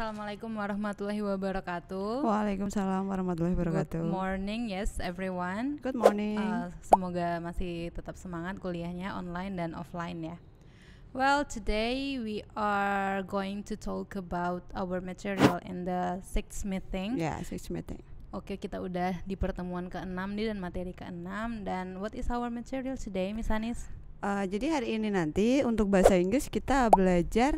Assalamualaikum warahmatullahi wabarakatuh. Waalaikumsalam warahmatullahi wabarakatuh. Good morning, yes everyone. Good morning. Semoga masih tetap semangat kuliahnya online dan offline ya. Well, today we are going to talk about our material in the sixth meeting. Sixth meeting. Oke, kita udah di pertemuan ke-6 nih dan materi ke-6. Dan what is our material today, Miss Anis? Jadi hari ini nanti untuk bahasa Inggris kita belajar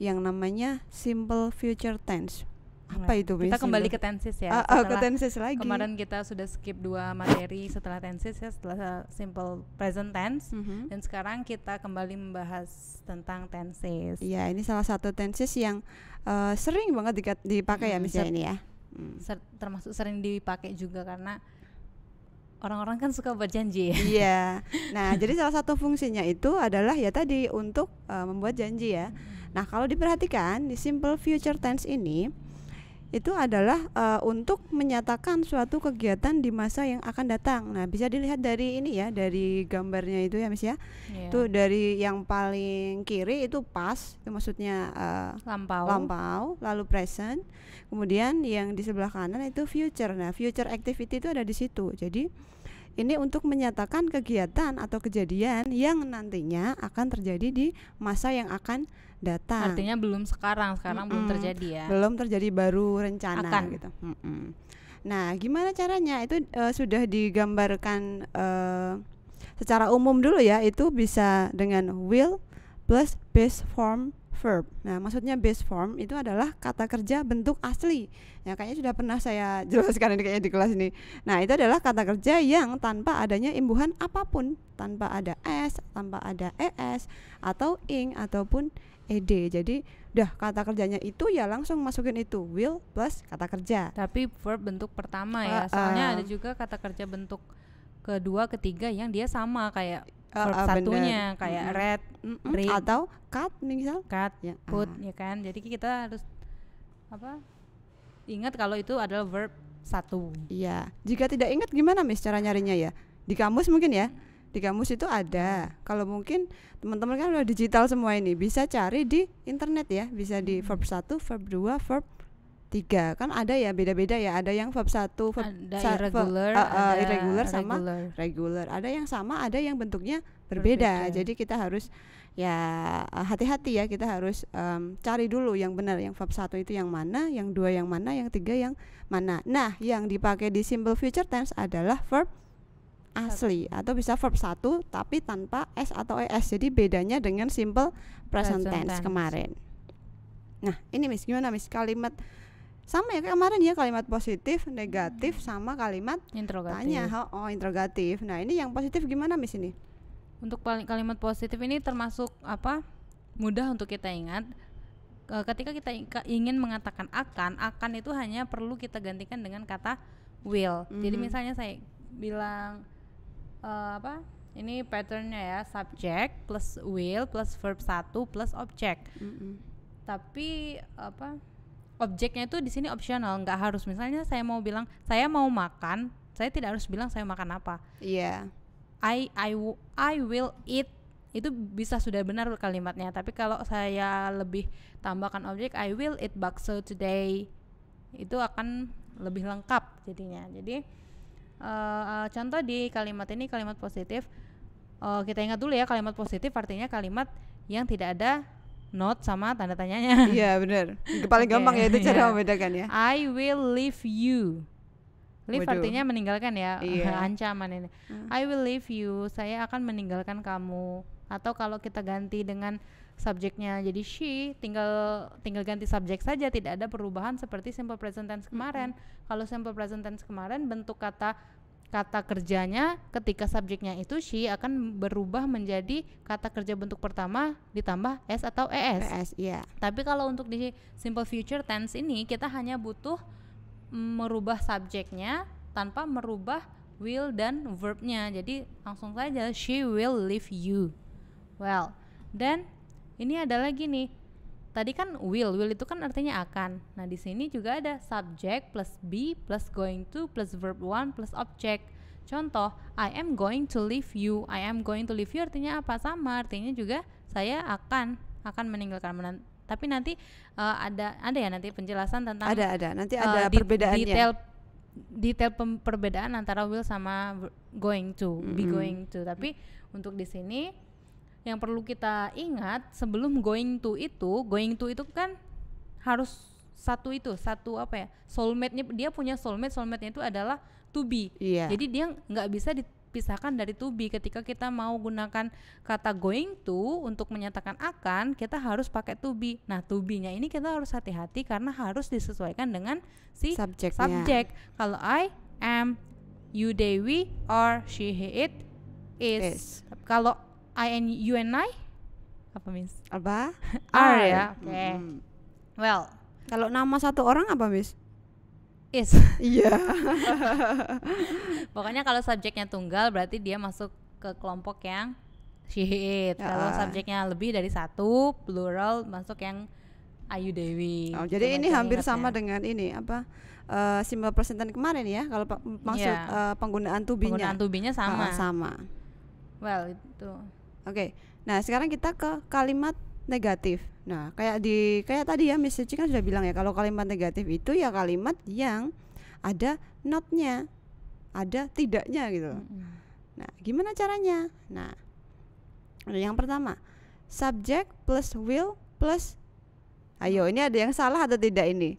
yang namanya simple future tense. Apa itu? Kita kembali ke tenses ya. Ke tenses lagi. Kemarin kita sudah skip 2 materi setelah tenses ya, setelah simple present tense. Dan sekarang kita kembali membahas tentang tenses. Iya, ini salah satu tenses yang sering banget dipakai ya misalnya ini ya. Termasuk sering dipakai juga karena orang-orang kan suka buat janji. Iya. Nah, jadi salah satu fungsinya itu adalah ya tadi untuk membuat janji ya. Nah, kalau diperhatikan di simple future tense ini itu adalah untuk menyatakan suatu kegiatan di masa yang akan datang. Nah, bisa dilihat dari ini ya, dari gambarnya itu ya, Miss ya. Itu dari yang paling kiri itu past, itu maksudnya lampau, lalu present. Kemudian yang di sebelah kanan itu future. Nah, future activity itu ada di situ. Jadi ini untuk menyatakan kegiatan atau kejadian yang nantinya akan terjadi di masa yang akan datang. Artinya belum sekarang belum terjadi ya. Belum terjadi, baru rencana akan. Gitu. Nah, gimana caranya? Itu sudah digambarkan secara umum dulu ya. Itu bisa dengan will plus base form verb. Nah, maksudnya base form itu adalah kata kerja bentuk asli. Ya, kayaknya sudah pernah saya jelaskan ini kayaknya di kelas ini. Nah, itu adalah kata kerja yang tanpa adanya imbuhan apapun, tanpa ada s, tanpa ada es atau ing ataupun ed. Jadi, udah kata kerjanya itu ya langsung masukin itu will plus kata kerja. Tapi verb bentuk pertama ya. Soalnya ada juga kata kerja bentuk kedua, ketiga yang dia sama kayak verb satunya kayak read atau cut misal ya, put ya kan. Jadi kita harus ingat kalau itu adalah verb satu. Iya. Jika tidak ingat gimana Miss cara nyarinya ya? Di kamus mungkin ya. Di kamus itu ada. Kalau mungkin teman-teman kan udah digital semua ini, bisa cari di internet ya. Bisa di verb 1, verb 2, verb 3. Kan ada ya, beda-beda ya. Ada yang verb 1, verb irregular sama regular. Ada yang sama, ada yang bentuknya berbeda. Jadi kita harus ya hati-hati ya, kita harus cari dulu yang benar, yang verb 1 itu yang mana, yang 2 yang mana, yang 3 yang mana. Nah, yang dipakai di simple future tense adalah verb asli atau bisa verb 1 tapi tanpa s atau es. Jadi bedanya dengan simple present tense kemarin. Nah, ini Miss, gimana Miss? Kalimat sama ya kayak kemarin ya, kalimat positif, negatif sama kalimat interrogatif. Tanya. Interrogatif. Nah, ini yang positif gimana Miss ini? Untuk kalimat positif ini termasuk mudah untuk kita ingat. Ketika kita ingin mengatakan akan itu hanya perlu kita gantikan dengan kata will. Jadi misalnya saya bilang ini patternnya ya, subject plus will plus verb 1 plus object. Tapi objeknya itu di sini optional, nggak harus. Misalnya saya mau bilang saya mau makan, saya tidak harus bilang saya makan apa. Iya. I will eat, itu bisa sudah benar kalimatnya. Tapi kalau saya lebih tambahkan objek, I will eat bakso today, itu akan lebih lengkap jadinya. Jadi contoh di kalimat ini, kalimat positif, kita ingat dulu ya, kalimat positif artinya kalimat yang tidak ada not sama tanda tanyanya. Iya benar. Paling gampang ya itu cara membedakan ya. I will leave you. Leave artinya meninggalkan ya. Ancaman ini. I will leave you, saya akan meninggalkan kamu. Atau kalau kita ganti dengan subjeknya jadi she, tinggal ganti subjek saja, tidak ada perubahan seperti simple present tense kemarin. Kalau simple present tense kemarin bentuk kata kerjanya ketika subjeknya itu she akan berubah menjadi kata kerja bentuk pertama ditambah s atau es. Tapi kalau untuk di simple future tense ini kita hanya butuh merubah subjeknya tanpa merubah will dan verbnya. Jadi langsung saja she will leave you. Well, dan ini ada lagi nih. Tadi kan will itu kan artinya akan. Nah, di sini juga ada subject plus be plus going to plus verb 1 plus object. Contoh, I am going to leave you. I am going to leave you artinya apa? Sama, artinya juga saya akan meninggalkan. tapi nanti ada ya nanti penjelasan tentang nanti ada perbedaannya, detail perbedaan antara will sama going to, be going to. Tapi untuk di sini yang perlu kita ingat sebelum going to itu kan harus satu apa ya, soulmate-nya, dia punya soulmate-nya itu adalah to be. Jadi dia nggak bisa dipisahkan dari to be. Ketika kita mau gunakan kata going to untuk menyatakan akan, kita harus pakai to be. Nah, to be-nya ini kita harus hati-hati karena harus disesuaikan dengan si subjek. Kalau I am, you they we, or she he it is. Kalau I and you and I apa Miss? Apa? Are ya. Oke. Well, kalau nama satu orang apa Miss? Is. Iya. Pokoknya kalau subjeknya tunggal berarti dia masuk ke kelompok yang she it. Kalau subjeknya lebih dari satu, plural, masuk yang Ayu Dewi. Jadi ini hampir sama dengan ini apa? Simple present tense kemarin ya. Kalau maksud penggunaan to be-nya. Penggunaan to be-nya sama. Sama. Well, itu. Oke. Nah, sekarang kita ke kalimat negatif. Nah, kayak tadi ya Miss Cici kan sudah bilang ya, kalau kalimat negatif itu ya kalimat yang ada not-nya, ada tidaknya gitu. Nah, gimana caranya? Nah, yang pertama, subject plus will plus, ayo ini ada yang salah atau tidak ini?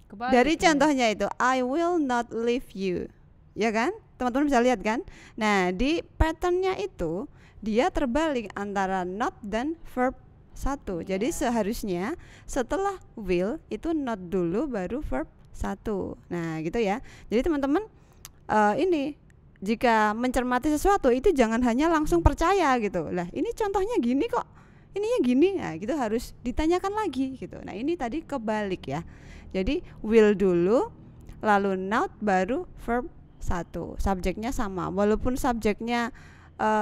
Kebalik dari contohnya itu I will not leave you, ya kan? Teman-teman bisa lihat kan? Nah, di patternnya itu dia terbalik antara not dan verb satu. Jadi seharusnya setelah will itu not dulu baru verb satu. Nah gitu ya. Jadi teman-teman ini jika mencermati sesuatu itu jangan hanya langsung percaya gitu. Lah ini contohnya gini kok, ininya gini. Nah gitu harus ditanyakan lagi gitu. Nah ini tadi kebalik ya. Jadi will dulu lalu not baru verb satu. Subjeknya sama. Walaupun subjeknya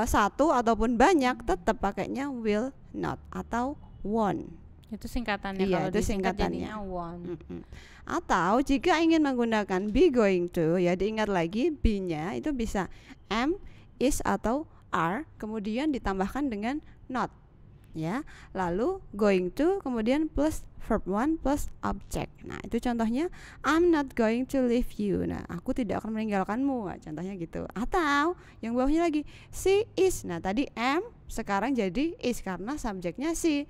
satu ataupun banyak tetap pakainya will not atau won't. Itu singkatannya. Iya, kalau itu singkatannya won't. Atau jika ingin menggunakan be going to, ya diingat lagi be-nya itu bisa am, is atau are, kemudian ditambahkan dengan not. Ya, lalu going to kemudian plus verb one plus object. Nah itu contohnya I'm not going to leave you. Nah aku tidak akan meninggalkanmu. Nah, contohnya gitu. Atau yang bawahnya lagi she is. Nah tadi am sekarang jadi is karena subjeknya she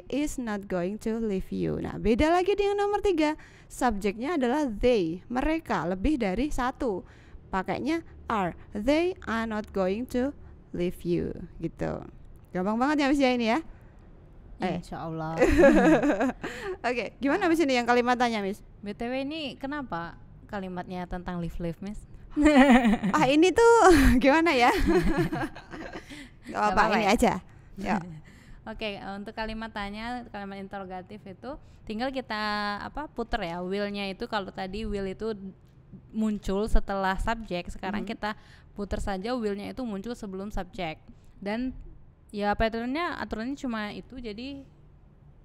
is not going to leave you. Nah beda lagi dengan nomor 3, subjeknya adalah they, mereka, lebih dari satu, pakainya are, they are not going to leave you gitu. Gampang banget ya Miss ya ini ya. Insya Allah. Oke, gimana Miss ini yang kalimatannya Miss? BTW ini kenapa kalimatnya tentang live Miss? Ini tuh gimana ya? Apa ini aja. Ya. Oke, untuk kalimat interrogatif itu tinggal kita puter ya. Will-nya itu kalau tadi will itu muncul setelah subjek, sekarang kita puter saja will-nya itu muncul sebelum subjek. Dan ya aturannya cuma itu, jadi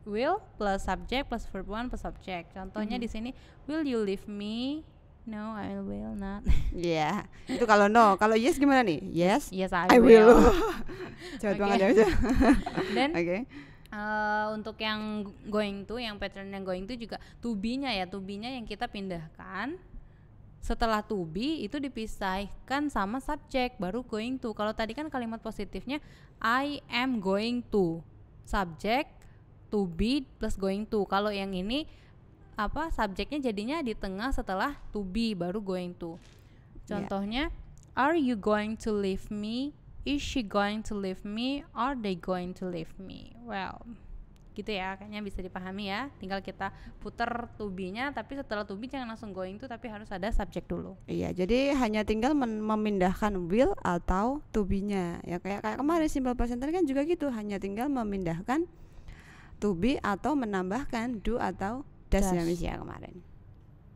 will plus subject plus verb one plus subject. Contohnya di sini, will you leave me? No, I will not. Iya, itu kalau no. Kalau yes gimana nih? Yes, I will. Cepat banget ya. Dan untuk yang going to, yang pattern yang going to juga to be-nya ya, to be-nya yang kita pindahkan setelah to be itu dipisahkan sama subjek baru going to. Kalau tadi kan kalimat positifnya I am going to, subjek to be plus going to. Kalau yang ini subjeknya jadinya di tengah setelah to be baru going to. Contohnya are you going to leave me, is she going to leave me, are they going to leave me. Well gitu ya, kayaknya bisa dipahami ya. Tinggal kita puter to be-nya, tapi setelah to be jangan langsung going to, tapi harus ada subjek dulu. Iya, jadi hanya tinggal memindahkan will atau to be-nya. Ya kayak kemarin simple present tense kan juga gitu, hanya tinggal memindahkan to be atau menambahkan do atau does ya Miss ya kemarin.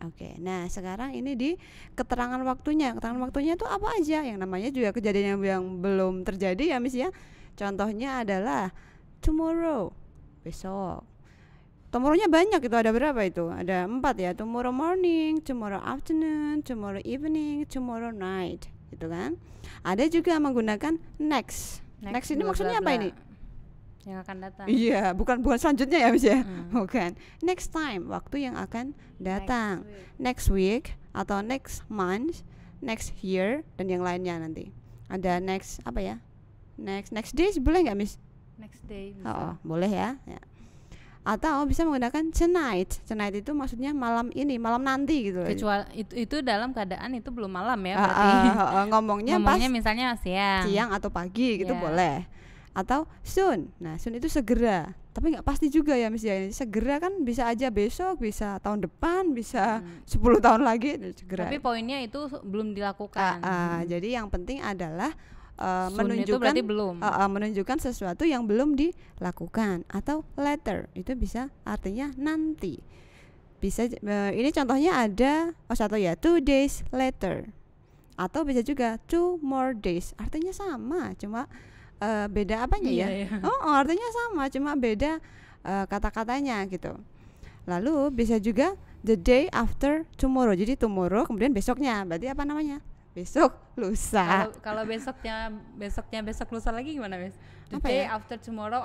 Oke, nah sekarang ini di keterangan waktunya. Keterangan waktunya itu apa aja? Yang namanya juga kejadian yang belum terjadi ya Miss ya. Contohnya adalah tomorrow, besok. Tomorrow-nya banyak, itu ada berapa itu? Ada 4 ya. Tomorrow morning, tomorrow afternoon, tomorrow evening, tomorrow night, gitu kan. Ada juga menggunakan next. Next ini maksudnya apa ini? yang akan datang. Iya, bukan selanjutnya ya Miss ya. Bukan. Next time, waktu yang akan datang. Next week atau next month, next year dan yang lainnya nanti. Ada next apa ya? Next days boleh nggak Miss? Next day bisa. Boleh ya. Atau bisa menggunakan tonight. Tonight itu maksudnya malam ini, malam nanti gitu. Kecuali itu dalam keadaan itu belum malam ya berarti. Ngomongnya pas misalnya siang atau pagi gitu boleh. Atau soon. Nah, soon itu segera. Tapi nggak pasti juga ya Miss ya. Segera kan bisa aja besok, bisa tahun depan, bisa 10 tahun lagi segera. Tapi poinnya itu belum dilakukan. Jadi yang penting adalah menunjukkan sesuatu yang belum dilakukan. Atau later itu bisa artinya nanti. Bisa ini contohnya ada 2 days later. Atau bisa juga 2 more days. Artinya sama, cuma beda apanya ya? Artinya sama, cuma beda kata-katanya gitu. Lalu bisa juga the day after tomorrow. Jadi tomorrow kemudian besoknya. Berarti apa namanya? Besok lusa. Kalau besoknya besok lusa lagi gimana, Miss? The day after tomorrow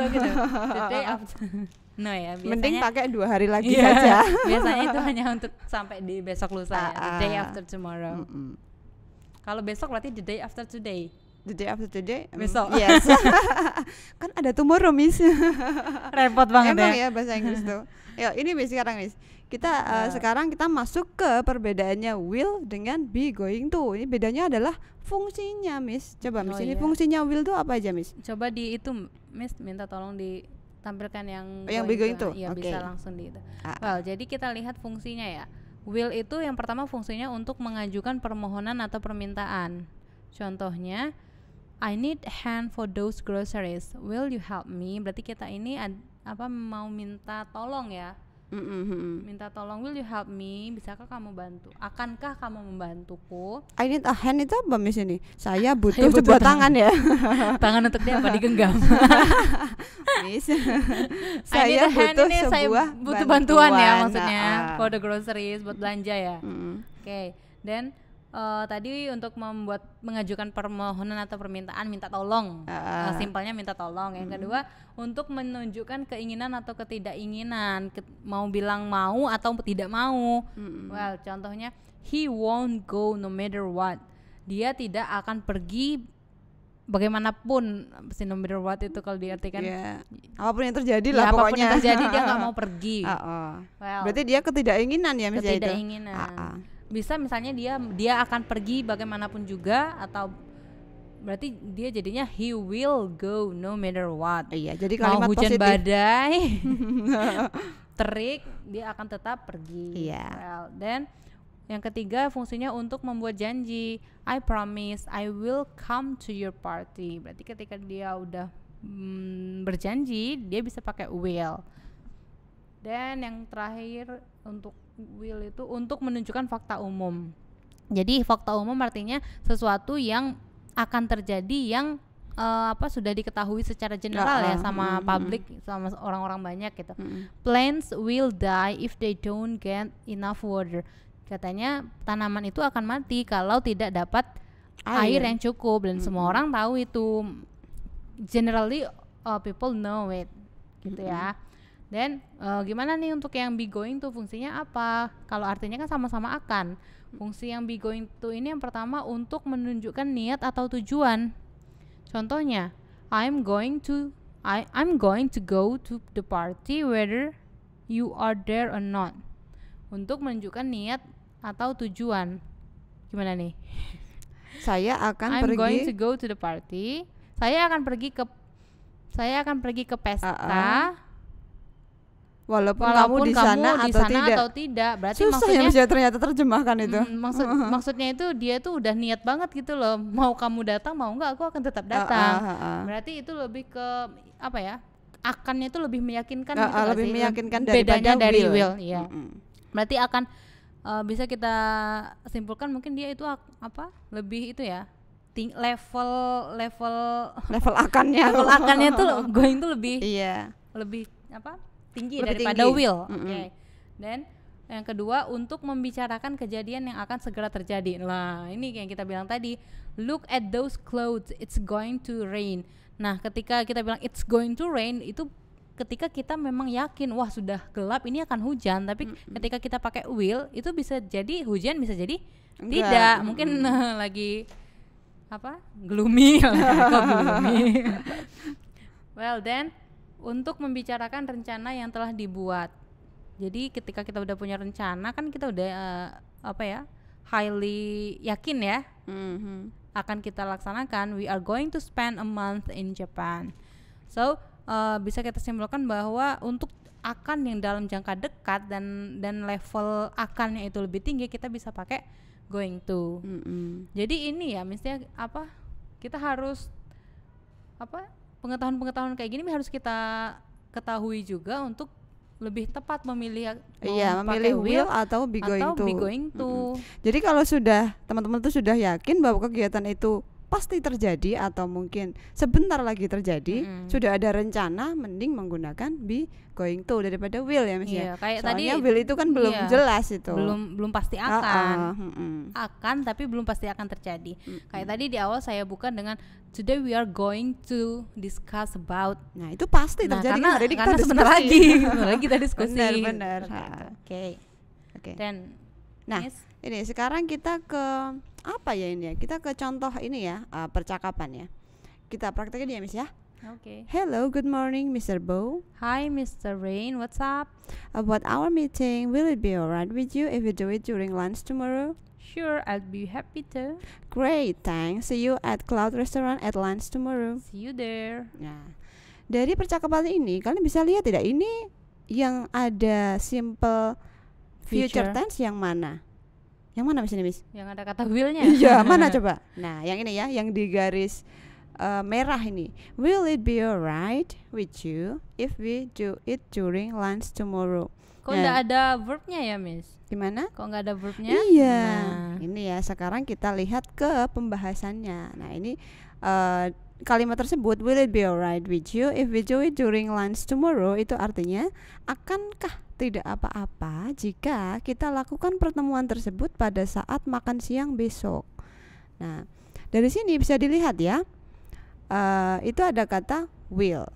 gitu. The day after. No ya, biasanya mending pakai 2 hari lagi saja. Biasanya itu hanya untuk sampai di besok lusa ya. The day after tomorrow. Kalau besok berarti the day after today. The day after today besok. Yes. Kan ada tomorrow Miss. Repot banget. Emang ya bahasa Inggris tuh. Yuk ini Miss sekarang Miss. Sekarang kita masuk ke perbedaannya will dengan be going to. Ini bedanya adalah fungsinya Miss. Coba Miss ini fungsinya will tuh apa aja Miss? Coba di itu Miss minta tolong ditampilkan yang be going to. Iya bisa langsung di itu. Well, jadi kita lihat fungsinya ya. Will itu yang pertama fungsinya untuk mengajukan permohonan atau permintaan. Contohnya I need hand for those groceries. Will you help me? Berarti kita ini mau minta tolong ya. Minta tolong, will you help me? Bisakah kamu bantu? Akankah kamu membantuku? I need a hand itu apa Miss ini? Saya butuh sebuah tangan ya. Tangan untuk dia apa? Digenggam. Miss. Saya butuh bantuan ya maksudnya. For the groceries, buat belanja ya. Oke. Dan tadi untuk mengajukan permohonan atau permintaan minta tolong, simpelnya minta tolong. Yang kedua untuk menunjukkan keinginan atau ketidakinginan, mau bilang mau atau tidak mau. Well, contohnya he won't go no matter what. Dia tidak akan pergi bagaimanapun. No matter what itu kalau diartikan apapun yang terjadi lah pokoknya. Apapun yang terjadi dia nggak mau pergi. Well, berarti dia ketidakinginan ya misalnya itu. Ketidakinginan. Bisa misalnya dia akan pergi bagaimanapun juga, atau berarti dia jadinya he will go no matter what. Iya, jadi kalimat mau hujan positif. Badai terik dia akan tetap pergi. Iya. Well, then yang ketiga fungsinya untuk membuat janji. I promise I will come to your party. Berarti ketika dia udah berjanji dia bisa pakai will. Dan yang terakhir untuk will itu untuk menunjukkan fakta umum. Jadi fakta umum artinya sesuatu yang akan terjadi yang sudah diketahui secara general ya sama publik, sama orang-orang banyak gitu. Plants will die if they don't get enough water. Katanya tanaman itu akan mati kalau tidak dapat air yang cukup, dan semua orang tahu itu. Generally people know it gitu ya. Dan gimana nih untuk yang be going to fungsinya apa? Kalau artinya kan sama-sama akan. Fungsi yang be going to ini yang pertama untuk menunjukkan niat atau tujuan. Contohnya, I'm going to go to the party whether you are there or not. Untuk menunjukkan niat atau tujuan. Gimana nih? I'm going to go to the party. Saya akan pergi ke pesta. Walaupun kamu di sana atau tidak. Berarti susah maksudnya, ya bisa ternyata terjemahkan itu. Maksudnya itu dia tuh udah niat banget gitu loh. Mau kamu datang mau enggak, aku akan tetap datang. Berarti itu lebih ke apa ya? Akannya itu lebih meyakinkan gitu lebih meyakinkan bedanya dari will. Iya. Berarti akan bisa kita simpulkan mungkin dia itu lebih itu ya. Level akannya tuh going tuh lebih lebih tinggi daripada will. Okay. Dan yang kedua untuk membicarakan kejadian yang akan segera terjadi. Nah, ini yang kita bilang tadi, look at those clouds, it's going to rain. Nah, ketika kita bilang it's going to rain, itu ketika kita memang yakin wah sudah gelap ini akan hujan, tapi ketika kita pakai will itu bisa jadi hujan, bisa jadi tidak. Mungkin lagi apa? Gloomy. Gloomy. Well then, untuk membicarakan rencana yang telah dibuat. Jadi ketika kita udah punya rencana kan kita udah highly yakin ya. Akan kita laksanakan. We are going to spend a month in Japan. So bisa kita simpulkan bahwa untuk akan yang dalam jangka dekat dan level akannya itu lebih tinggi, kita bisa pakai going to. Jadi ini ya mestinya kita harus pengetahuan kayak gini harus kita ketahui juga untuk lebih tepat memilih memilih will atau be going to. Jadi kalau sudah teman-teman tuh sudah yakin bahwa kegiatan itu pasti terjadi atau mungkin sebentar lagi terjadi, sudah ada rencana, mending menggunakan be going to daripada will ya Miss ya. Kayak soalnya tadi will itu kan belum jelas itu. Belum pasti akan. Akan tapi belum pasti akan terjadi. Kayak tadi di awal saya buka dengan today we are going to discuss about. Nah, itu pasti terjadi karena sebentar lagi kita diskusi. Benar. Oke. Dan ini sekarang kita ke apa ya ini ya? Kita ke contoh ini ya, percakapan ya. Kita praktekin ya Miss ya. Okay. Hello, good morning, Mr. Bo. Hi, Mr. Rain. What's up? About our meeting, will it be alright with you if we do it during lunch tomorrow? Sure, I'll be happy to. Great, thanks. See you at Cloud Restaurant at lunch tomorrow. See you there. Nah, dari percakapan ini kalian bisa lihat tidak ini yang ada simple future tense yang mana? Yang mana Miss? Yang ada kata will-nya. Iya, mana coba? Nah, yang ini ya, yang di garis merah ini. Will it be alright with you if we do it during lunch tomorrow? Kok nggak ada verbnya ya Miss? Gimana? Kok nggak ada verbnya? Iya. Ini ya, sekarang kita lihat ke pembahasannya. Nah, ini kalimat tersebut, will it be alright with you if we do it during lunch tomorrow, itu artinya akankah tidak apa-apa jika kita lakukan pertemuan tersebut pada saat makan siang besok. Nah, dari sini bisa dilihat ya, itu ada kata will,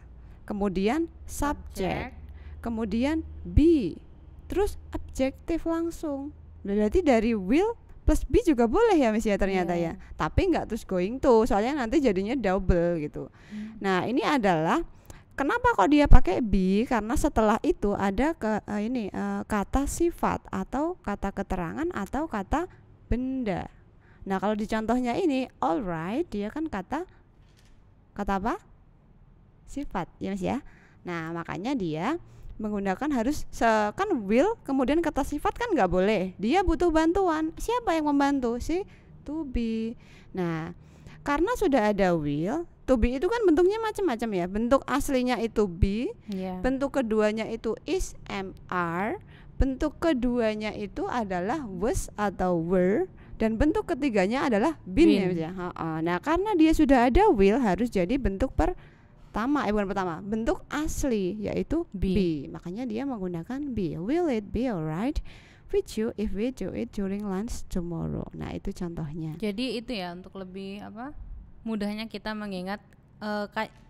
kemudian subject, kemudian be, terus adjektif langsung. Berarti dari will plus be juga boleh ya Miss ya ternyata ya. Tapi nggak terus going to, soalnya nanti jadinya double gitu. Nah, ini adalah kenapa kok dia pakai be? Karena setelah itu ada kata sifat atau kata keterangan atau kata benda. Nah, kalau di contohnya ini alright, dia kan kata apa? Sifat ya Mas ya. Nah, makanya dia menggunakan harus kan will kemudian kata sifat kan nggak boleh. Dia butuh bantuan. Siapa yang membantu? Si to be. Nah, karena sudah ada will, to be itu kan bentuknya macam-macam ya. Bentuk aslinya itu be, bentuk keduanya itu is, am, bentuk keduanya itu adalah was atau were, dan bentuk ketiganya adalah been. Ya. Nah, karena dia sudah ada will, harus jadi bentuk bentuk asli yaitu be. Makanya dia menggunakan be. Will it be alright with you if we do it during lunch tomorrow? Nah, itu contohnya. Jadi itu ya, untuk lebih mudahnya kita mengingat,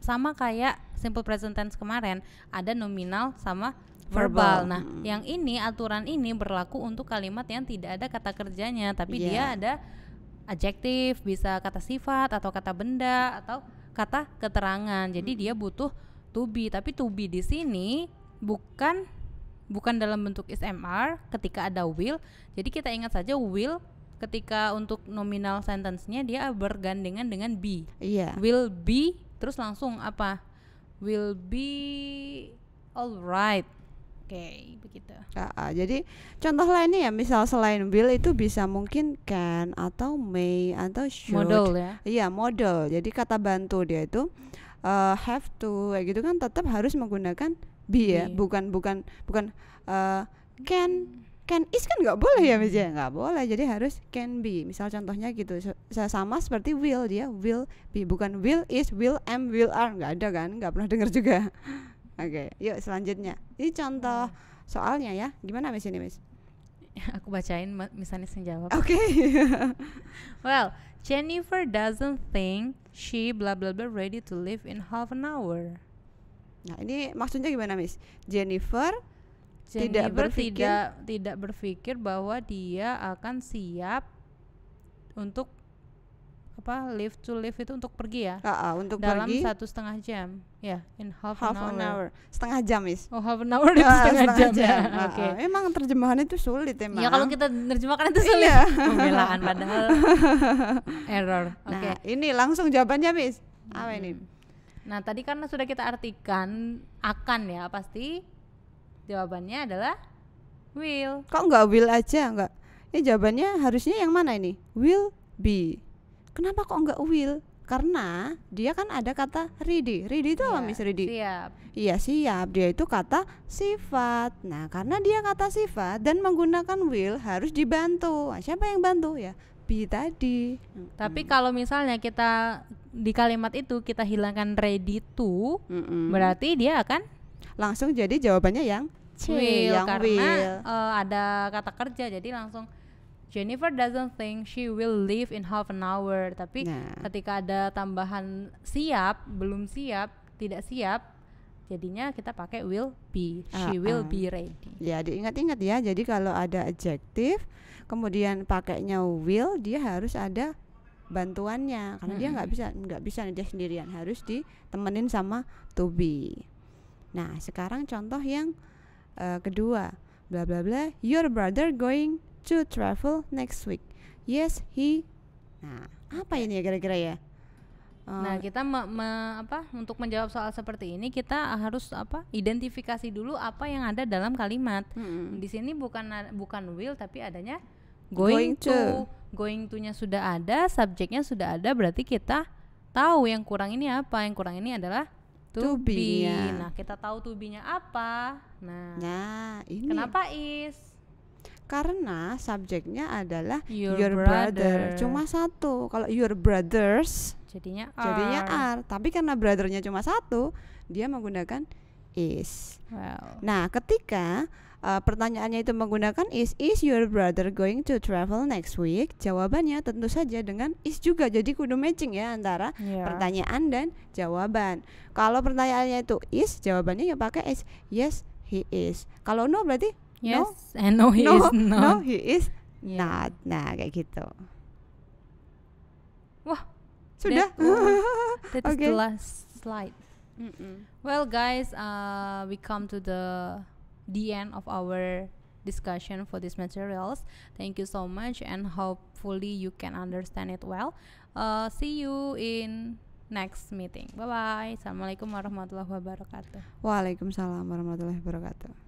sama kayak simple present tense kemarin, ada nominal sama verbal. Nah, yang ini aturan ini berlaku untuk kalimat yang tidak ada kata kerjanya, tapi dia ada adjektif, bisa kata sifat atau kata benda atau kata keterangan. Jadi dia butuh to be, tapi to be di sini bukan dalam bentuk is, am, ketika ada will. Jadi kita ingat saja will ketika untuk nominal sentence-nya dia bergandengan dengan be. Will be terus langsung apa? Will be alright. Oke, begitu. Jadi contoh lainnya ya, misal selain will itu bisa mungkin can atau may atau should. Modal ya. Iya, modal. Jadi kata bantu dia itu have to kayak gitu kan tetap harus menggunakan be ya. Bukan can is kan nggak boleh ya Miss ya, nggak boleh. Jadi harus can be. Misal contohnya gitu, sama seperti will, dia will be, bukan will is, will am, will are, nggak ada kan, nggak pernah dengar juga. Oke, yuk selanjutnya. Ini contoh soalnya ya. Gimana Miss ini Miss? Aku bacain misalnya jawab. Oke. Well, Jennifer doesn't think she blah blah blah ready to leave in half an hour. Nah, ini maksudnya gimana, Miss? Jennifer tidak berpikir bahwa dia akan siap untuk leave itu untuk pergi ya. Untuk dalam pergi 1,5 jam. Ya, in half an hour. Setengah jam, Miss. Oh, half an hour itu setengah jam. Ya. Okay. Emang terjemahan itu sulit emang. Ya kalau kita menerjemahkan itu sulit. Pembelaan padahal error. Nah, ini langsung jawabannya, Miss. Apa ini? Nah, tadi karena sudah kita artikan akan ya, pasti jawabannya adalah will. Kok enggak will aja? Enggak. Ini jawabannya harusnya yang mana ini? Will be. Kenapa kok enggak will? Karena dia kan ada kata ready. Ready itu apa, Miss? Ready? Siap. Iya, siap. Dia itu kata sifat. Nah, karena dia kata sifat dan menggunakan will harus dibantu. Nah, siapa yang bantu ya? Be tadi. Tapi kalau misalnya kita di kalimat itu kita hilangkan ready to, berarti dia akan langsung jadi jawabannya yang will, yang karena will. Ada kata kerja, jadi langsung Jennifer doesn't think she will leave in half an hour. Tapi ketika ada tambahan siap, belum siap, tidak siap, jadinya kita pakai will be. She will be ready. Ya, diingat-ingat ya. Jadi kalau ada adjektif kemudian pakainya will, dia harus ada bantuannya karena dia nggak bisa dia sendirian, harus ditemenin sama to be. Nah, sekarang contoh yang kedua, bla bla bla, your brother going to travel next week. Yes, he. Nah, apa ini ya kira-kira ya? Nah, kita untuk menjawab soal seperti ini kita harus identifikasi dulu apa yang ada dalam kalimat. Di sini bukan will tapi adanya going to. Going to-nya sudah ada, subjeknya sudah ada, berarti kita tahu yang kurang ini apa. Yang kurang ini adalah to be. Nah, kita tahu to be-nya apa. Nah, ini kenapa is? Karena subjeknya adalah your brother. Cuma satu. Kalau your brothers jadinya are. Tapi karena brothernya cuma satu, dia menggunakan is. Nah, ketika pertanyaannya itu menggunakan is your brother going to travel next week? Jawabannya tentu saja dengan is juga. Jadi kudu matching ya antara pertanyaan dan jawaban. Kalau pertanyaannya itu is, jawabannya ya pakai is. Yes, he is. Kalau no berarti yes, and no he is not. No, he is not. Nah, kayak gitu. Wah, sudah. That is the last slide. Well, guys, we come to the end of our discussion for these materials. Thank you so much, and hopefully you can understand it well. See you in next meeting. Bye bye. Assalamualaikum warahmatullahi wabarakatuh. Waalaikumsalam warahmatullahi wabarakatuh.